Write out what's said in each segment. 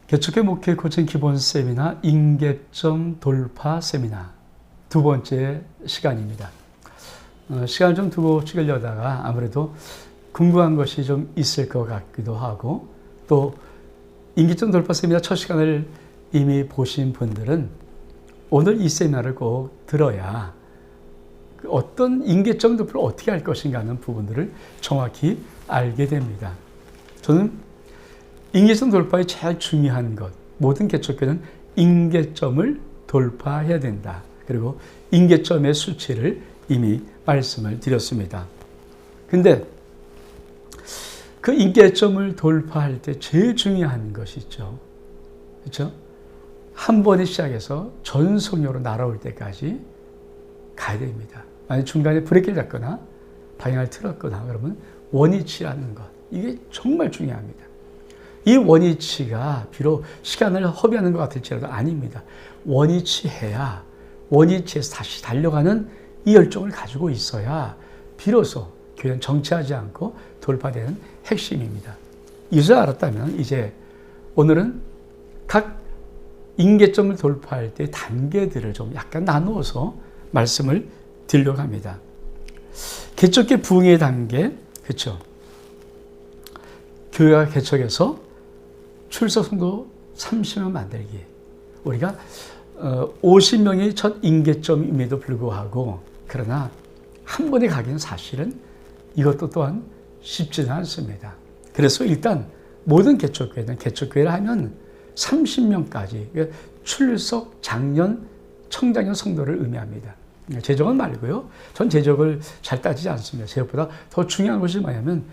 개척교 목회 코칭 기본 세미나 인계점 돌파 세미나 두 번째 시간입니다. 시간을 좀 두고 찍으려다가 아무래도 궁금한 것이 좀 있을 것 같기도 하고, 또 인계점 돌파 세미나 첫 시간을 이미 보신 분들은 오늘 이 세미나를 꼭 들어야 어떤 인계점 돌파를 어떻게 할 것인가 하는 부분들을 정확히 알게 됩니다. 저는 인계점 돌파의 제일 중요한 것, 모든 개척교회는 인계점을 돌파해야 된다. 그리고 인계점의 수치를 이미 말씀을 드렸습니다. 근데 그 인계점을 돌파할 때 제일 중요한 것이 있죠. 그렇죠? 한 번에 시작해서 전속력으로 날아올 때까지 가야 됩니다. 만약 중간에 브레이크를 잡거나 방향을 틀었거나 그러면 원위치라는 것, 이게 정말 중요합니다. 이 원위치가 비록 시간을 허비하는 것 같을지라도 아닙니다. 원위치해야 원위치에서 다시 달려가는 이 열정을 가지고 있어야 비로소 교회는 정체하지 않고 돌파되는 핵심입니다. 이것을 알았다면 이제 오늘은 각 인계점을 돌파할 때 단계들을 좀 약간 나누어서 말씀을 드리려고 합니다. 개척교 부흥의 단계, 그렇죠? 교회가 개척해서 출석 성도 30명 만들기. 우리가 50명이 첫 인계점임에도 불구하고, 그러나 한 번에 가기는 사실은 이것도 또한 쉽지는 않습니다. 그래서 일단 모든 개척교회는 개척교회를 하면 30명까지 출석 장년 청장년 성도를 의미합니다. 재정은 말고요. 전 재정을 잘 따지지 않습니다. 재정보다 더 중요한 것이 뭐냐면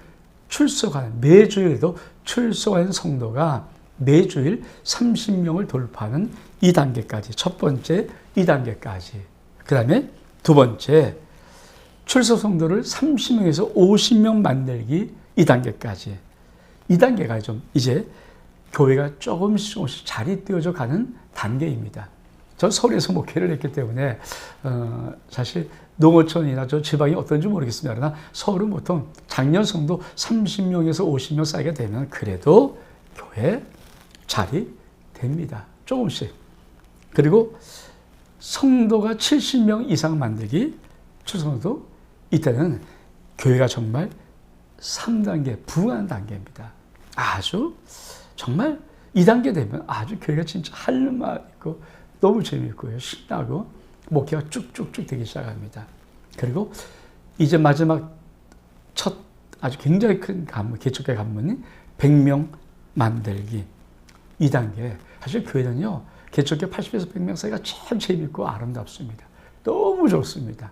출석하는, 매주일에도 출석하는 성도가 매주일 30명을 돌파하는 이 단계까지, 첫 번째 이 단계까지. 그 다음에 두 번째, 출석 성도를 30명에서 50명 만들기 이 단계까지. 이 단계가 좀 이제 교회가 조금씩 자리 띄워져 가는 단계입니다. 저 서울에서 목회를 했기 때문에 사실 농어촌이나 저 지방이 어떤지 모르겠습니다. 그러나 서울은 보통 장년 성도 30명에서 50명 사이가 되면 그래도 교회 자리 됩니다. 조금씩. 그리고 성도가 70명 이상 만들기, 출석성도 이때는 교회가 정말 3단계 부흥하는 단계입니다. 아주 정말 2단계 되면 아주 교회가 진짜 할 말 있고 너무 재미있고요. 신나고 목회가 쭉쭉쭉 되기 시작합니다. 그리고 이제 마지막 첫 아주 굉장히 큰 관문, 개척교회 관문인 100명 만들기 2단계. 사실 교회는요, 개척교회 80에서 100명 사이가 참 재미있고 아름답습니다. 너무 좋습니다.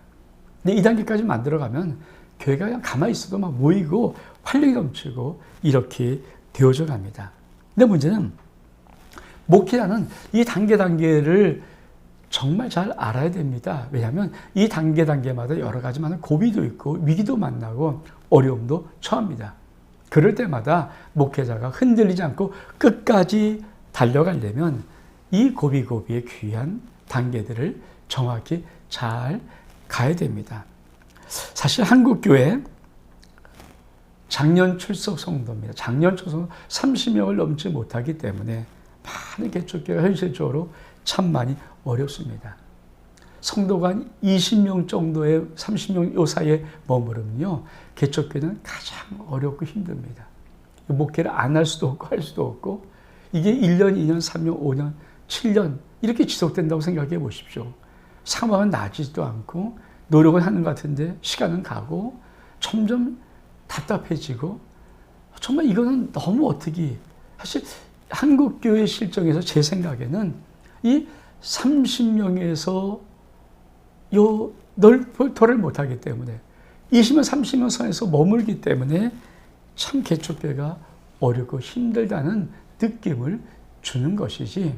근데 2단계까지 만들어가면 교회가 그냥 가만히 있어도 막 모이고 활력이 넘치고 이렇게 되어져 갑니다. 근데 문제는 목회라는 이 단계를 정말 잘 알아야 됩니다. 왜냐하면 이 단계마다 여러 가지 많은 고비도 있고 위기도 만나고 어려움도 처합니다. 그럴 때마다 목회자가 흔들리지 않고 끝까지 달려가려면 이 고비의 귀한 단계들을 정확히 잘 가야 됩니다. 사실 한국교회 작년 출석 성도입니다. 작년 출석 성도 30명을 넘지 못하기 때문에 많은 개척교회가 현실적으로 참 많이 어렵습니다. 성도가 한 20명 정도의 30명 요 사이에 머무르면요, 개척교회는 가장 어렵고 힘듭니다. 목회를 안 할 수도 없고 할 수도 없고, 이게 1년, 2년, 3년, 5년, 7년 이렇게 지속된다고 생각해 보십시오. 상황은 나아지지도 않고 노력은 하는 것 같은데 시간은 가고 점점 답답해지고, 정말 이거는 너무 어떻게, 사실 한국교회 실정에서 제 생각에는 이 30명에서 넓도를 못하기 때문에 20명, 30명 선에서 머물기 때문에 참 개척교회가 어렵고 힘들다는 느낌을 주는 것이지,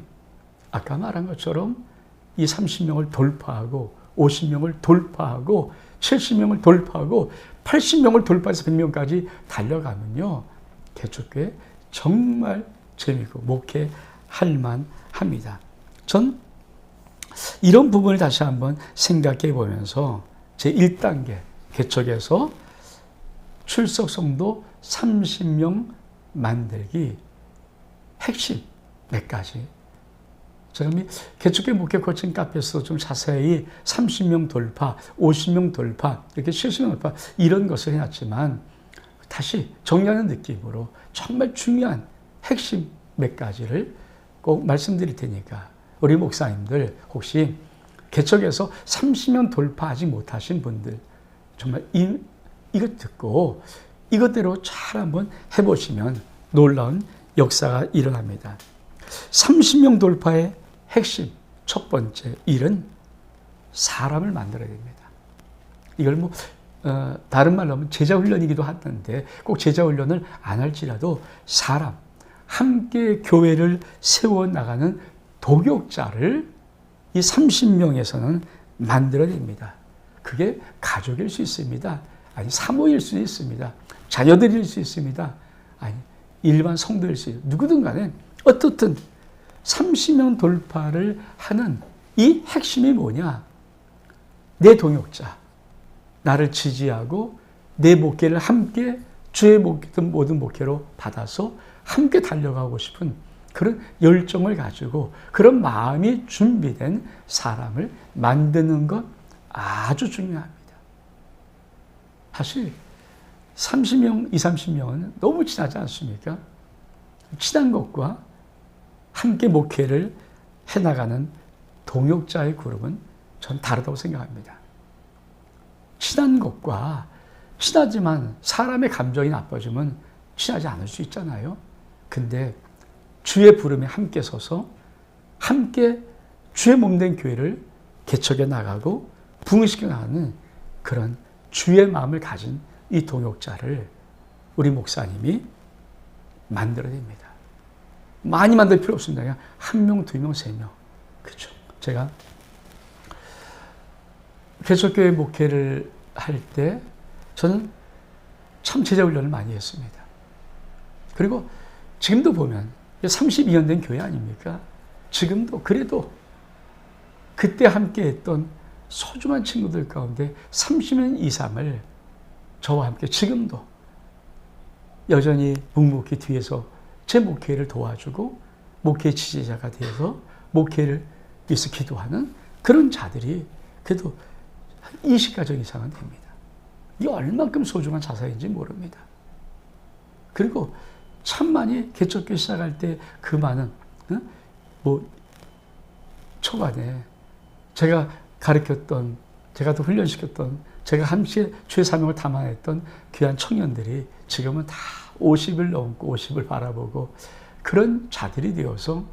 아까 말한 것처럼 이 30명을 돌파하고 50명을 돌파하고 70명을 돌파하고 80명을 돌파해서 100명까지 달려가면요, 개척교회 정말 재미있고 목회할 만합니다. 전 이런 부분을 다시 한번 생각해 보면서 제 1단계 개척에서 출석 성도 30명 만들기 핵심, 몇 가지. 제가 개척교회 목회 코칭 카페에서 좀 자세히 30명 돌파, 50명 돌파, 이렇게 70명 돌파 이런 것을 해놨지만 다시 정리하는 느낌으로 정말 중요한 핵심 몇 가지를 꼭 말씀드릴 테니까 우리 목사님들 혹시 개척에서 30명 돌파하지 못하신 분들 정말 이것 듣고 이것대로 잘 한번 해보시면 놀라운 역사가 일어납니다. 30명 돌파의 핵심 첫 번째 일은 사람을 만들어야 됩니다. 이걸 다른 말로 하면 제자훈련이기도 하는데 꼭 제자훈련을 안 할지라도 사람, 함께 교회를 세워나가는 동역자를 이 30명에서는 만들어야 됩니다. 그게 가족일 수 있습니다. 아니 사모일 수 있습니다. 자녀들일 수 있습니다. 아니 일반 성도일 수 있습니다. 누구든 간에 어떻든 30명 돌파를 하는 이 핵심이 뭐냐? 내 동역자, 나를 지지하고 내 목회를 함께 주의 모든 목회로 받아서 함께 달려가고 싶은 그런 열정을 가지고 그런 마음이 준비된 사람을 만드는 것 아주 중요합니다. 사실 30명, 30명은 너무 친하지 않습니까? 친한 것과 함께 목회를 해나가는 동역자의 그룹은 전 다르다고 생각합니다. 친한 것과 친하지만 사람의 감정이 나빠지면 친하지 않을 수 있잖아요. 근데 주의 부름에 함께 서서 함께 주의 몸된 교회를 개척해 나가고 부흥시켜 나가는 그런 주의 마음을 가진 이 동역자를 우리 목사님이 만들어야 됩니다. 많이 만들 필요 없습니다. 그냥 1명, 2명, 3명. 그렇죠. 제가 개척교회 목회를 할 때 저는 참 제자훈련을 많이 했습니다. 그리고 지금도 보면 32년 된 교회 아닙니까? 지금도 그래도 그때 함께 했던 소중한 친구들 가운데 30년 이상을 저와 함께 지금도 여전히 묵묵히 뒤에서 제 목회를 도와주고 목회 지지자가 되어서 목회를 위해서 기도하는 그런 자들이 그래도 한 20가정 이상은 됩니다. 이게 얼만큼 소중한 자산인지 모릅니다. 그리고 참 많이 개척교회 시작할 때 그 많은 초반에 제가 가르쳤던, 제가 또 훈련시켰던, 제가 함께 주의 사명을 담아냈던 귀한 청년들이 지금은 다 50을 넘고 50을 바라보고 그런 자들이 되어서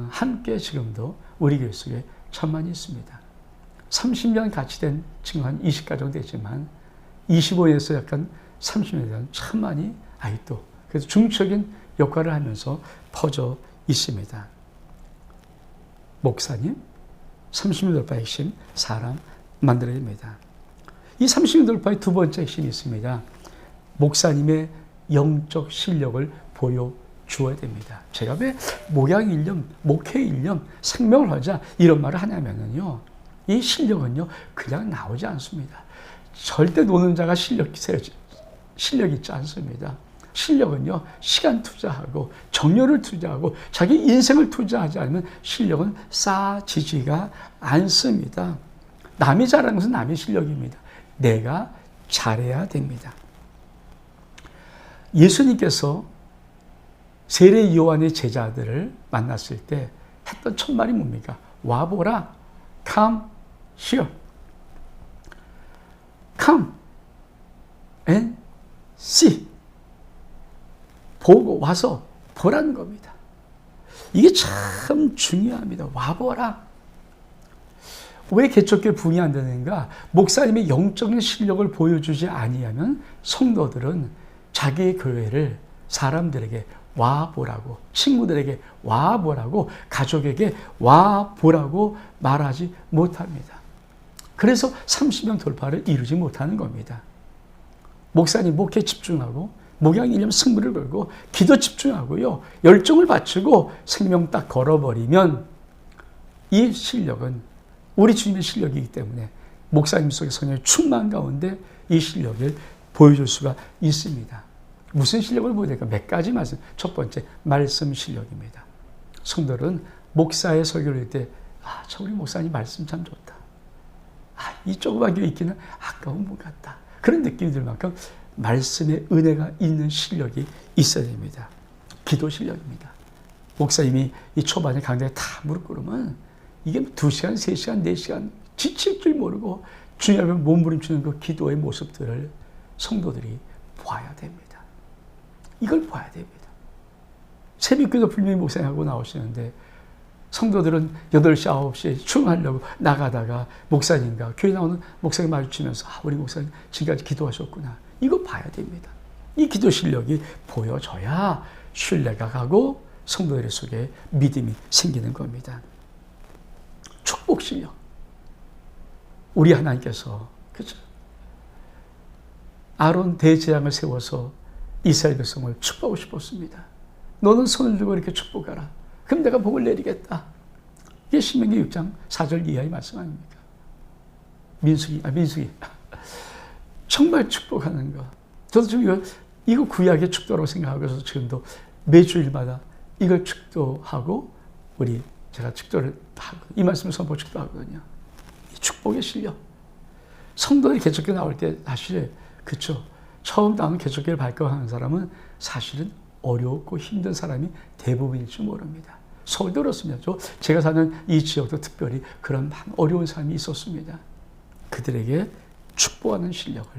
함께 지금도 우리 교회 속에 천만이 있습니다. 30년 같이 된 친구 한 20가정 되지만 25에서 약간 30년에 대한 천만이 아직도 그래서 중적인 역할을 하면서 퍼져 있습니다. 목사님, 30년 돌파의 핵심, 사람 만들어야 됩니다. 이 30년 돌파의 두 번째 핵심이 있습니다. 목사님의 영적 실력을 보여주어야 됩니다. 제가 왜 목양일념, 목회일념, 생명을 하자 이런 말을 하냐면요. 이 실력은요, 그냥 나오지 않습니다. 절대 노는 자가 실력 있지 않습니다. 실력은요, 시간 투자하고 정열을 투자하고 자기 인생을 투자하지 않으면 실력은 쌓아지지가 않습니다. 남이 잘하는 것은 남의 실력입니다. 내가 잘해야 됩니다. 예수님께서 세례 요한의 제자들을 만났을 때 했던 첫 말이 뭡니까? 와보라, come here. come and see. 보고 와서 보라는 겁니다. 이게 참 중요합니다. 와보라. 왜 개척교회 부흥이 안 되는가? 목사님의 영적인 실력을 보여주지 아니하면 성도들은 자기의 교회를 사람들에게 와보라고, 친구들에게 와보라고, 가족에게 와보라고 말하지 못합니다. 그래서 30명 돌파를 이루지 못하는 겁니다. 목사님 목회에 집중하고 목양일념 승부를 걸고 기도 집중하고요. 열정을 바치고 생명 딱 걸어버리면 이 실력은 우리 주님의 실력이기 때문에 목사님 속의 성령의 충만 가운데 이 실력을 보여줄 수가 있습니다. 무슨 실력을 보여야 될까? 몇 가지 말씀. 첫 번째, 말씀 실력입니다. 성도들은 목사의 설교를 할 때, 참 우리 목사님 말씀 참 좋다. 이 조그만 교회 있기는 아까운 분 같다. 그런 느낌이 들 만큼 말씀의 은혜가 있는 실력이 있어야 됩니다. 기도 실력입니다. 목사님이 이 초반에 강단에 다 무릎 꿇으면 이게 2시간, 3시간, 4시간 지칠 줄 모르고 주님 앞에 몸부림치는 그 기도의 모습들을 성도들이 봐야 됩니다. 이걸 봐야 됩니다. 새벽기도 분명히 목사님하고 나오시는데 성도들은 8시, 9시에 출근하려고 나가다가 목사님과 교회 나오는 목사님 마주치면서 우리 목사님 지금까지 기도하셨구나. 이거 봐야 됩니다. 이 기도 실력이 보여져야 신뢰가 가고 성도들 속에 믿음이 생기는 겁니다. 축복 실력. 우리 하나님께서 그렇죠? 아론 대제사장을 세워서 이스라엘 백성을 축복하고 싶었습니다. 너는 손을 들고 이렇게 축복하라. 그럼 내가 복을 내리겠다. 이게 신명기 6장 4절 이하의 말씀 아닙니까? 민수기. 정말 축복하는 거. 저도 지금 이거 구약의 축도라고 생각하고 있어서 지금도 매주일마다 이걸 축도하고 제가 축도를 하고 이 말씀을 선포 축도하거든요. 이 축복의 실력. 성도들이 개척교회 나올 때 사실 그렇죠. 처음 나오는 개척교회를 발표하는 사람은 사실은 어렵고 힘든 사람이 대부분일 줄 모릅니다. 서울도 그렇습니다. 제가 사는 이 지역도 특별히 그런 어려운 사람이 있었습니다. 그들에게 축복하는 실력을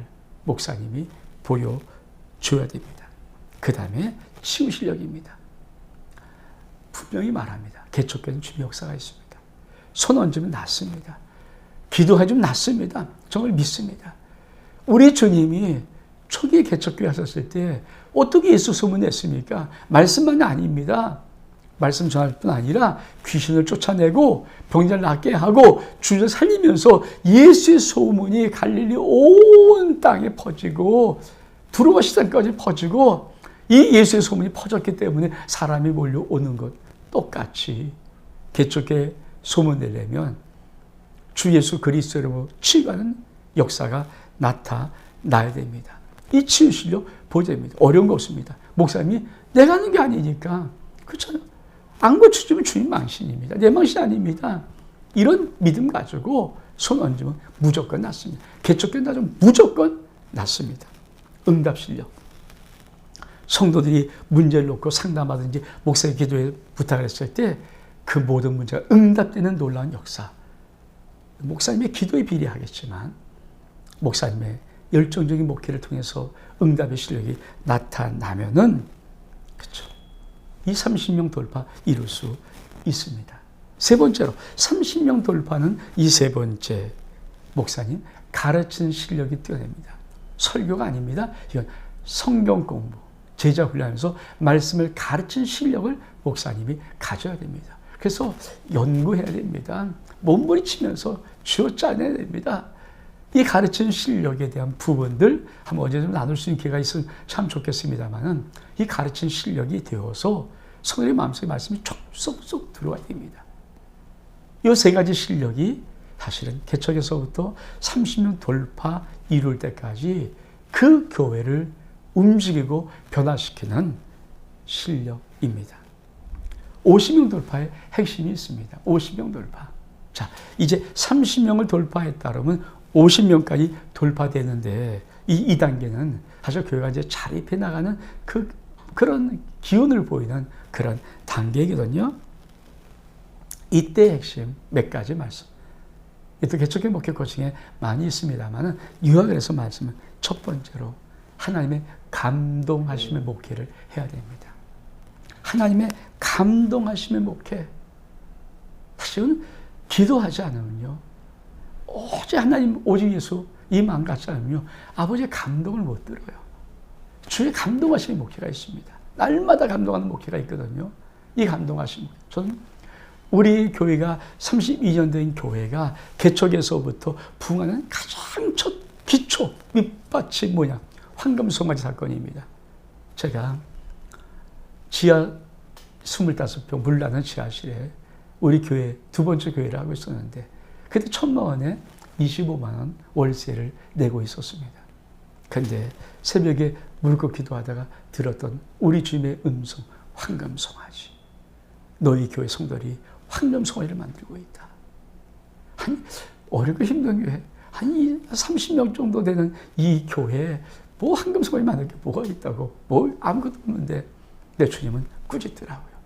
목사님이 보여줘야 됩니다. 그 다음에 치유 실력입니다. 분명히 말합니다. 개척교회는 주님의 역사가 있습니다. 손 얹으면 낫습니다. 기도해주면 낫습니다. 정말 믿습니다. 우리 주님이 초기에 개척교회 하셨을 때 어떻게 예수 소문냈습니까? 말씀만이 아닙니다. 말씀 전할 뿐 아니라 귀신을 쫓아내고 병자를 낫게 하고 주를 살리면서 예수의 소문이 갈릴리 온 땅에 퍼지고 두로와 시장까지 퍼지고 이 예수의 소문이 퍼졌기 때문에 사람이 몰려오는 것 똑같이 개척교회 소문 내려면 주 예수 그리스도로 치유하는 역사가 나타나야 됩니다. 이 치유 실력 보여야 됩니다. 어려운 거 없습니다. 목사님이 내가 하는 게 아니니까 그렇잖아요. 안 고쳐주면 주님 망신입니다. 내 망신 아닙니다. 이런 믿음 가지고 손 얹으면 무조건 낫습니다. 개척교회 나좀 무조건 낫습니다. 응답 실력. 성도들이 문제를 놓고 상담하든지 목사의 기도에 부탁을 했을 때 그 모든 문제가 응답되는 놀라운 역사. 목사님의 기도에 비례하겠지만 목사님의 열정적인 목회를 통해서 응답의 실력이 나타나면은 그렇죠. 이 30명 돌파 이룰 수 있습니다. 세 번째로 30명 돌파는 이 세 번째 목사님 가르치는 실력이 뛰어납니다. 설교가 아닙니다. 이건 성경 공부, 제자 훈련하면서 말씀을 가르치는 실력을 목사님이 가져야 됩니다. 그래서 연구해야 됩니다. 몸부림치면서 쥐어짜내야 됩니다. 이 가르치는 실력에 대한 부분들 한번 언제 좀 나눌 수 있는 기회가 있으면 참 좋겠습니다만은 이 가르치는 실력이 되어서 성령의 마음속에 말씀이 쏙쏙 들어와야 됩니다. 이 세 가지 실력이 사실은 개척에서부터 30년 돌파 이룰 때까지 그 교회를 움직이고 변화시키는 실력입니다. 50명 돌파의 핵심이 있습니다. 50명 돌파. 자, 이제 30명을 돌파했다 그러면 50명까지 돌파되는데 이 2단계는 사실 교회가 이제 자립해 나가는 그런 기운을 보이는 그런 단계이거든요. 이때 핵심 몇 가지 말씀. 또 개척교회 목회 코칭에 많이 있습니다만은 요약을 해서 말씀은 첫 번째로 하나님의 감동하심의 목회를 해야 됩니다. 하나님의 감동하심의 목회. 사실은 기도하지 않으면요. 오직 예수 이 마음 갖지 않으면요. 아버지의 감동을 못 들어요. 주의 감동하심의 목회가 있습니다. 날마다 감동하는 목회가 있거든요. 이 감동하심 목회. 저는 우리 교회가 32년 된 교회가 개척에서부터 부흥하는 가장 첫 기초 밑받침 뭐냐? 황금송아지 사건입니다. 제가 지하 25평 물 나는 지하실에 우리 교회 두 번째 교회를 하고 있었는데 그때 1,000만 원에 25만 원 월세를 내고 있었습니다. 그런데 새벽에 무릎 꿇고 기도하다가 들었던 우리 주님의 음성 황금송아지. 너희 교회 성도들이 황금송아지를 만들고 있다. 한 어렵고 힘든 교회, 한 30명 정도 되는 이 교회에 뭐 황금송아지 만들 게 뭐가 있다고, 뭐 아무것도 없는데 내 주님은 꾸짖더라고요.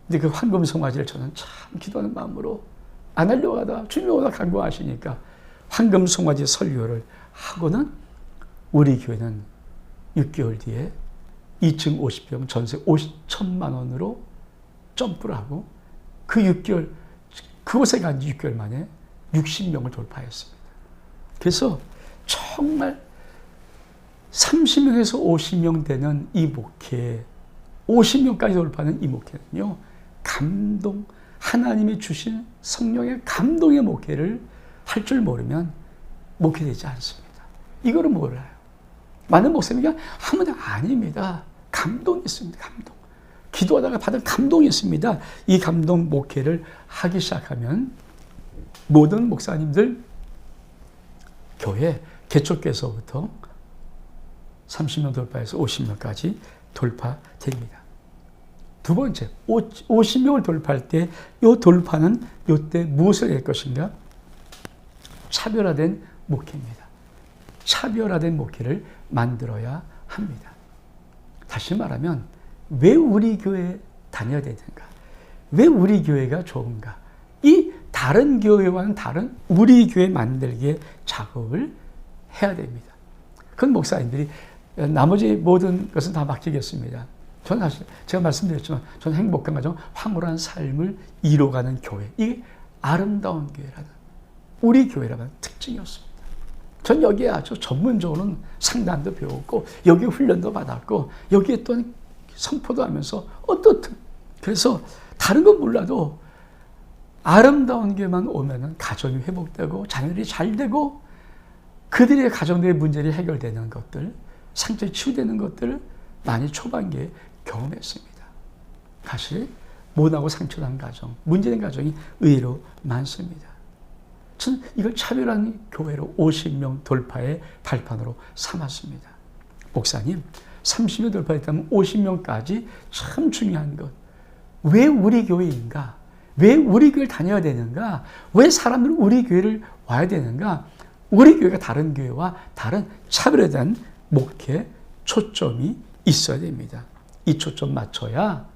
근데 그 황금송아지를 저는 참 기도하는 마음으로 안 하려고 하다 주님이 워낙 간구하시니까 황금송아지 설교를 하고는 우리 교회는 6개월 뒤에 2층 50평 전세 5천만 원으로 점프를 하고 그 6개월, 그곳에 간 6개월 만에 60명을 돌파했습니다. 그래서 정말 30명에서 50명 되는 이 목회, 50명까지 돌파하는 이 목회는요, 감동, 하나님이 주신 성령의 감동의 목회를 할 줄 모르면 목회되지 않습니다. 이거를 몰라요. 많은 목사님이 하면 아닙니다. 감동이 있습니다. 감동. 기도하다가 받은 감동이 있습니다. 이 감동 목회를 하기 시작하면 모든 목사님들 교회 개척교회에서부터 30명 돌파해서 50명까지 돌파됩니다. 두 번째, 50명을 돌파할 때 이 돌파는 이때 무엇을 할 것인가? 차별화된 목회입니다. 차별화된 목회를 만들어야 합니다. 다시 말하면 왜 우리 교회에 다녀야 되는가? 왜 우리 교회가 좋은가? 이 다른 교회와는 다른 우리 교회 만들기의 작업을 해야 됩니다. 그건 목사님들이 나머지 모든 것은 다 맡기겠습니다. 저는 사실 제가 말씀드렸지만 저는 행복한 가정, 황홀한 삶을 이뤄가는 교회, 이게 아름다운 교회라는 우리 교회라는 특징이었습니다. 전 여기에 아주 전문적으로는 상담도 배웠고 여기에 훈련도 받았고 여기에 또 선포도 하면서 어떻든 그래서 다른 건 몰라도 아름다운 교회만 오면은 가정이 회복되고 자녀들이 잘 되고 그들의 가정들의 문제를 해결되는 것들, 상처 치유되는 것들을 많이 초반기에 경험했습니다. 사실 못하고 상처난 가정, 문제된 가정이 의외로 많습니다. 저는 이걸 차별한 교회로 50명 돌파의 발판으로 삼았습니다. 목사님, 30명 돌파했다면 50명까지 참 중요한 것. 왜 우리 교회인가? 왜 우리 교회를 다녀야 되는가? 왜 사람들은 우리 교회를 와야 되는가? 우리 교회가 다른 교회와 다른 차별에 대한 목회 초점이 있어야 됩니다. 이 초점 맞춰야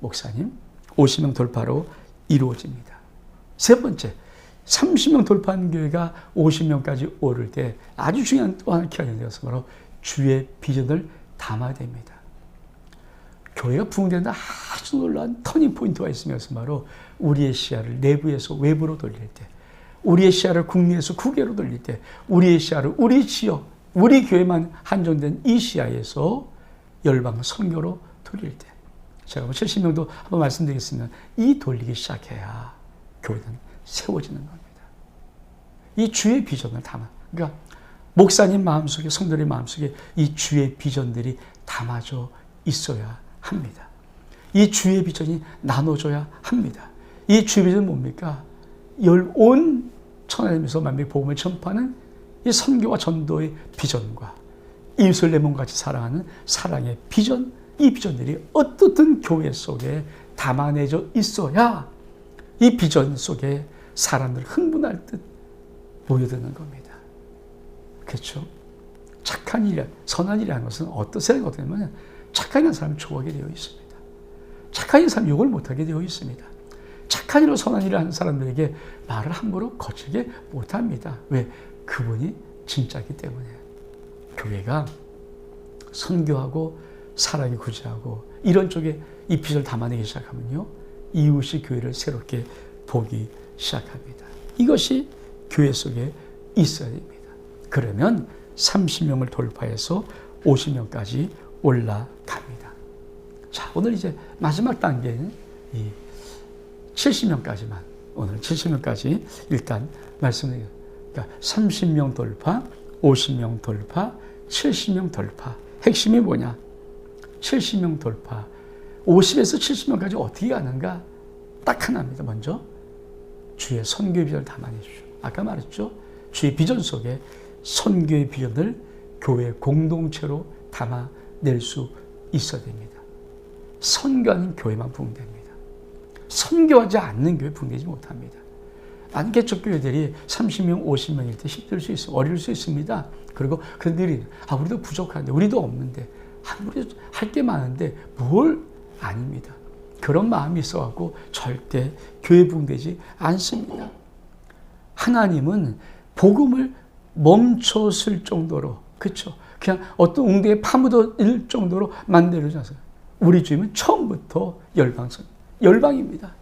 목사님 50명 돌파로 이루어집니다. 세 번째, 30명 돌파한 교회가 50명까지 오를 때 아주 중요한 또 하나 기간이 되어서 바로 주의 비전을 담아야 됩니다. 교회가 부흥되는데 아주 놀라운 터닝 포인트가 있으면서 바로 우리의 시야를 내부에서 외부로 돌릴 때, 우리의 시야를 국내에서 국외로 돌릴 때, 우리의 시야를 우리 지역, 우리 교회만 한정된 이 시야에서 열방 선교로 돌릴 때, 제가 70명도 한번 말씀드리겠습니다. 이 돌리기 시작해야 교회는 세워지는 겁니다. 이 주의 비전을 담아, 그러니까 목사님 마음속에, 성도의 마음속에 이 주의 비전들이 담아져 있어야 합니다. 이 주의 비전이 나눠져야 합니다. 이 주의 비전은 뭡니까? 온 천하에서 만민의 복음을 전파하는 이 선교와 전도의 비전과 이웃을 내 몸같이 사랑하는 사랑의 비전, 이 비전들이 어떻든 교회 속에 담아내져 있어야 이 비전 속에 사람들 흥분할 듯 모여드는 겁니다. 그렇죠? 착한 일, 선한 일이라는 것은 어떠세요? 어떻게 보면 착한 사람이 좋아하게 되어 있습니다. 착한 사람이 욕을 못하게 되어 있습니다. 착한 일로 선한 일을 하는 사람들에게 말을 함부로 거칠게 못합니다. 왜? 그분이 진짜이기 때문에. 교회가 선교하고 사랑이 구제하고 이런 쪽에 이 빛을 담아내기 시작하면요, 이웃이 교회를 새롭게 보기 시작합니다. 이것이 교회 속에 있어야 됩니다. 그러면 30명을 돌파해서 50명까지 올라갑니다. 자, 오늘 이제 마지막 단계는 이 70명까지만, 오늘 70명까지 일단 말씀드려요. 그러니까 30명 돌파, 50명 돌파, 70명 돌파. 핵심이 뭐냐? 70명 돌파. 50에서 70명까지 어떻게 가는가? 딱 하나입니다. 먼저 주의 선교의 비전을 담아내십시오. 아까 말했죠? 주의 비전 속에 선교의 비전을 교회 공동체로 담아낼 수 있어야 됩니다. 선교하는 교회만 부흥됩니다. 선교하지 않는 교회 부흥되지 못합니다. 많은 개척교회들이 30명, 50명일 때 힘들 수 있어요. 어려울 수 있습니다. 그리고 그들이 우리도 부족한데, 우리도 없는데, 우리 할 게 많은데 뭘? 아닙니다. 그런 마음이 있어갖고 절대 교회 부흥되지 않습니다. 하나님은 복음을 멈췄을 정도로, 그렇죠? 그냥 어떤 웅덩이에 파묻을 정도로 만들어져서 우리 주님은 처음부터 열방입니다.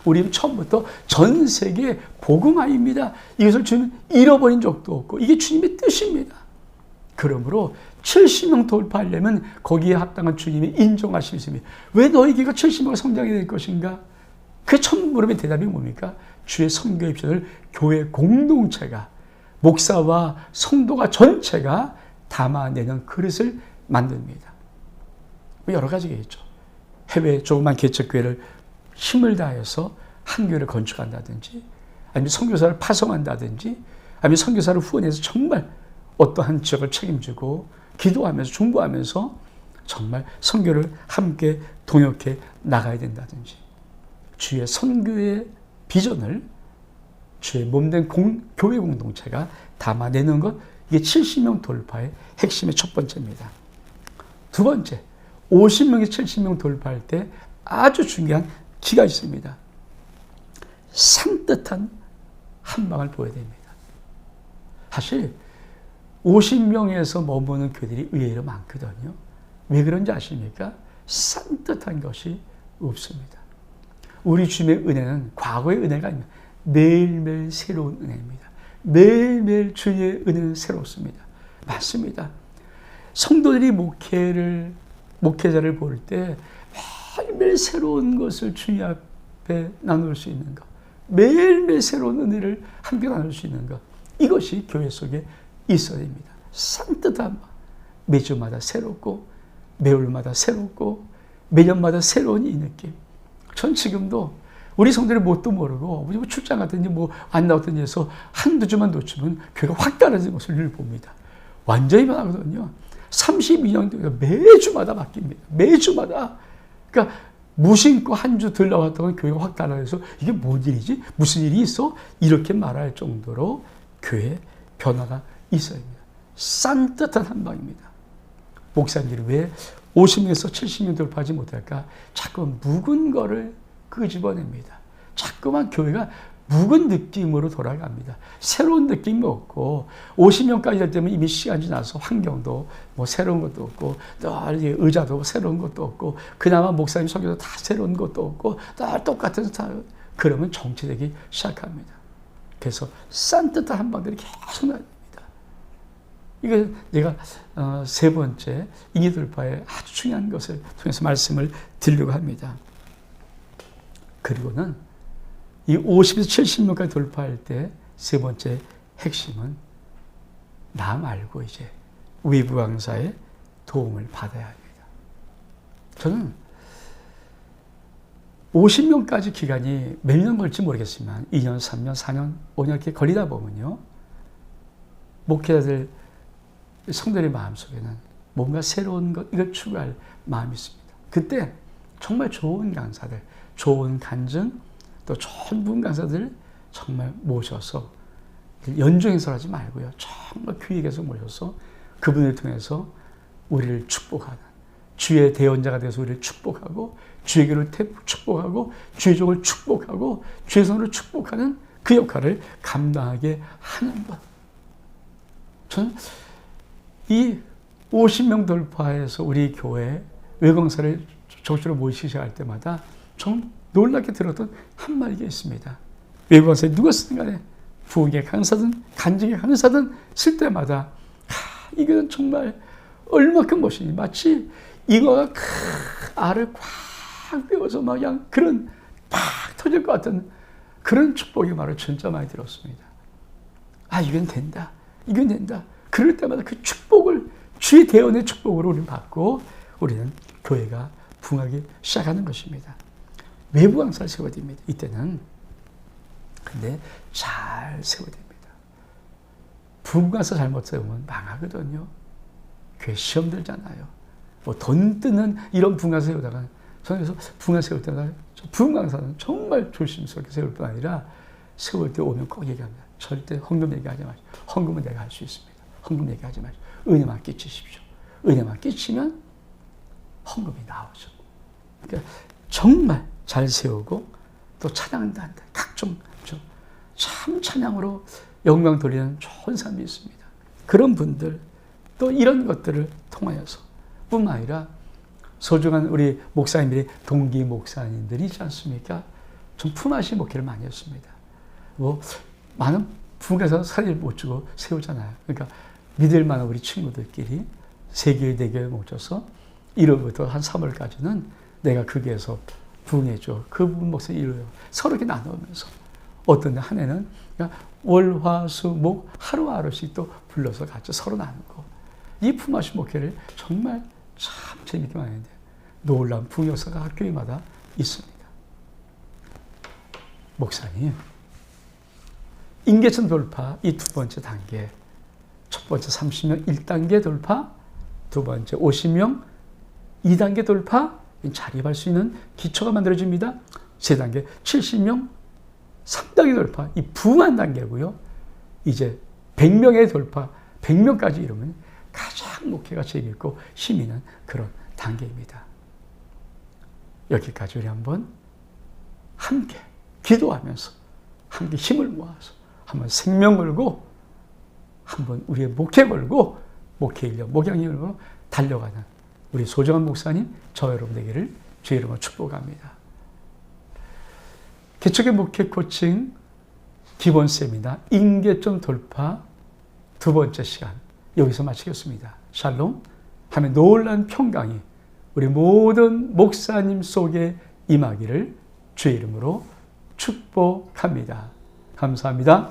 우리는 처음부터 전 세계 복음화입니다. 이것을 주님은 잃어버린 적도 없고 이게 주님의 뜻입니다. 그러므로 70명 돌파하려면 거기에 합당한 주님이 인정하실 수 있습니다. 왜 너희가 70명 성장이 될 것인가? 그 첫 물음의 대답이 뭡니까? 주의 선교 입장을 교회 공동체가, 목사와 성도가 전체가 담아내는 그릇을 만듭니다. 여러 가지가 있죠. 해외 조그만 개척교회를 힘을 다해서 한 교회를 건축한다든지, 아니면 선교사를 파송한다든지, 아니면 선교사를 후원해서 정말 어떠한 지역을 책임지고 기도하면서 중보하면서 정말 선교를 함께 동역해 나가야 된다든지, 주의 선교의 비전을 주의 몸된 교회 공동체가 담아내는 것, 이게 70명 돌파의 핵심의 첫 번째입니다. 두 번째, 50명에서 70명 돌파할 때 아주 중요한 기가 있습니다. 산뜻한 한 방을 보여야 됩니다. 사실 50명에서 머무는 교회들이 의외로 많거든요. 왜 그런지 아십니까? 산뜻한 것이 없습니다. 우리 주님의 은혜는 과거의 은혜가 아닙니다. 매일매일 새로운 은혜입니다. 매일매일 주의 은혜는 새롭습니다. 맞습니다. 성도들이 목회자를 볼 때 매일매일 새로운 것을 주님 앞에 나눌 수 있는 것, 매일매일 새로운 은혜를 함께 나눌 수 있는 것, 이것이 교회 속에 있어야 됩니다. 산뜻한 것, 매주마다 새롭고 매월마다 새롭고 매년마다 새로운 이 느낌. 전 지금도 우리 성도들의 뭣도 모르고 우리 출장 갔든지 안 나왔든지 해서 한두 주만 놓치면 교회가 확 달라진 것을 늘 봅니다. 완전히 변하거든요. 32년 동안 매주마다 바뀝니다. 매주마다. 그러니까 무심코 한 주 덜 나왔다고 교회가 확 달라져서 이게 뭔 일이지? 무슨 일이 있어? 이렇게 말할 정도로 교회에 변화가 있어야 합니다. 산뜻한 한방입니다. 목사님들이 왜 50명에서 70명 돌파하지 못할까? 자꾸 묵은 거를 끄집어냅니다. 자꾸만 교회가 묵은 느낌으로 돌아갑니다. 새로운 느낌이 없고 50명까지 될 때면 이미 시간이 지나서 환경도 새로운 것도 없고 늘 의자도 새로운 것도 없고 그나마 목사님 설교도 다 새로운 것도 없고 늘 똑같은 스타일. 그러면 정체되기 시작합니다. 그래서 산뜻한 한방들이 계속 나옵니다. 이거 제가 세 번째 인기 돌파의 아주 중요한 것을 통해서 말씀을 드리려고 합니다. 그리고는 이 50에서 70명까지 돌파할 때 세 번째 핵심은 나 말고 이제 외부 강사의 도움을 받아야 합니다. 저는 50명까지 기간이 몇 년 걸릴지 모르겠지만 2년, 3년, 4년, 5년 이렇게 걸리다 보면요. 목회자들, 성도들의 마음속에는 뭔가 새로운 것, 이걸 추구할 마음이 있습니다. 그때 정말 좋은 강사들, 좋은 간증, 또 좋은 분 강사들 정말 모셔서 연중 행사를 하지 말고요. 정말 귀에게서 모셔서 그분을 통해서 우리를 축복하는, 주의 대언자가 되어서 우리를 축복하고 주의 교를 축복하고 주의 종을 축복하고 주의 성을 축복하는 그 역할을 감당하게 하는 것. 저는 이 50명 돌파해서 우리 교회 외강사를 적주로 모시기 시작할 때마다 좀 놀랍게 들었던 한마디가 있습니다. 외강사에 누가 쓰든 간에 부흥의 강사든 간증의 강사든 쓸 때마다 이건 정말 얼마큼 멋있니. 마치 이거가 알을 꽉 빼어서 막 그냥 그런 팍 터질 것 같은 그런 축복의 말을 진짜 많이 들었습니다. 이건 된다. 이건 된다. 그럴 때마다 그 축복을 주의 대언의 축복으로 우리는 받고 우리는 교회가 부흥하기 시작하는 것입니다. 외부 강사를 세워야 됩니다. 이때는 근데 잘 세워야 됩니다. 부흥 강사 잘못 세우면 망하거든요. 교회 시험 들잖아요. 돈 뜨는 이런 부흥 강사 세우다가 저는 그래서 붕어 세울 때는 붕 강사는 정말 조심스럽게 세울 뿐 아니라 세울 때 오면 꼭 얘기합니다. 절대 헌금 얘기하지 마시고 헌금은 내가 할 수 있습니다. 헌금 얘기하지 마시고 은혜만 끼치십시오. 은혜만 끼치면 헌금이 나오죠. 그러니까 정말 잘 세우고 또 찬양도 한다. 각종 참 찬양으로 영광 돌리는 좋은 삶이 있습니다. 그런 분들 또 이런 것들을 통하여서 뿐만 아니라 소중한 우리 목사님들이 동기 목사님들이 있지 않습니까? 좀 품앗이 목회를 많이 했습니다. 뭐 많은 부흥에서 사진을 못 주고 세우잖아요. 그러니까 믿을 만한 우리 친구들끼리 세교회 대교회 모셔서 1월부터 한 3월까지는 내가 거기에서 부흥해줘. 그 부분 목사님 이루어요. 서로 이렇게 나누면서 어떤 한 해는 그러니까 월, 화, 수, 목 하루하루씩 또 불러서 같이 서로 나누고 이 품앗이 목회를 정말 참 재밌게 많이 했는데 놀라운 부흥 역사가 각 교회마다 있습니다. 목사님, 인계천 돌파 이 두 번째 단계, 첫 번째 30명 1단계 돌파, 두 번째 50명 2단계 돌파, 자립할 수 있는 기초가 만들어집니다. 세 단계 70명 3단계 돌파, 이 부흥한 단계고요. 이제 100명의 돌파, 100명까지 이루면 가장 목회가 재미있고 힘이 있는 그런 단계입니다. 여기까지 우리 한번 함께 기도하면서 함께 힘을 모아서 한번 생명 걸고 한번 우리의 목회 걸고 목회 인력, 목양을 걸고 달려가는 우리 소정한 목사님, 저 여러분 되기를 주의 이름으로 축복합니다. 개척의 목회 코칭 기본 세미나 인계점 돌파 두 번째 시간 여기서 마치겠습니다. 샬롬. 하면 놀라운 평강이 우리 모든 목사님 속에 임하기를 주의 이름으로 축복합니다. 감사합니다.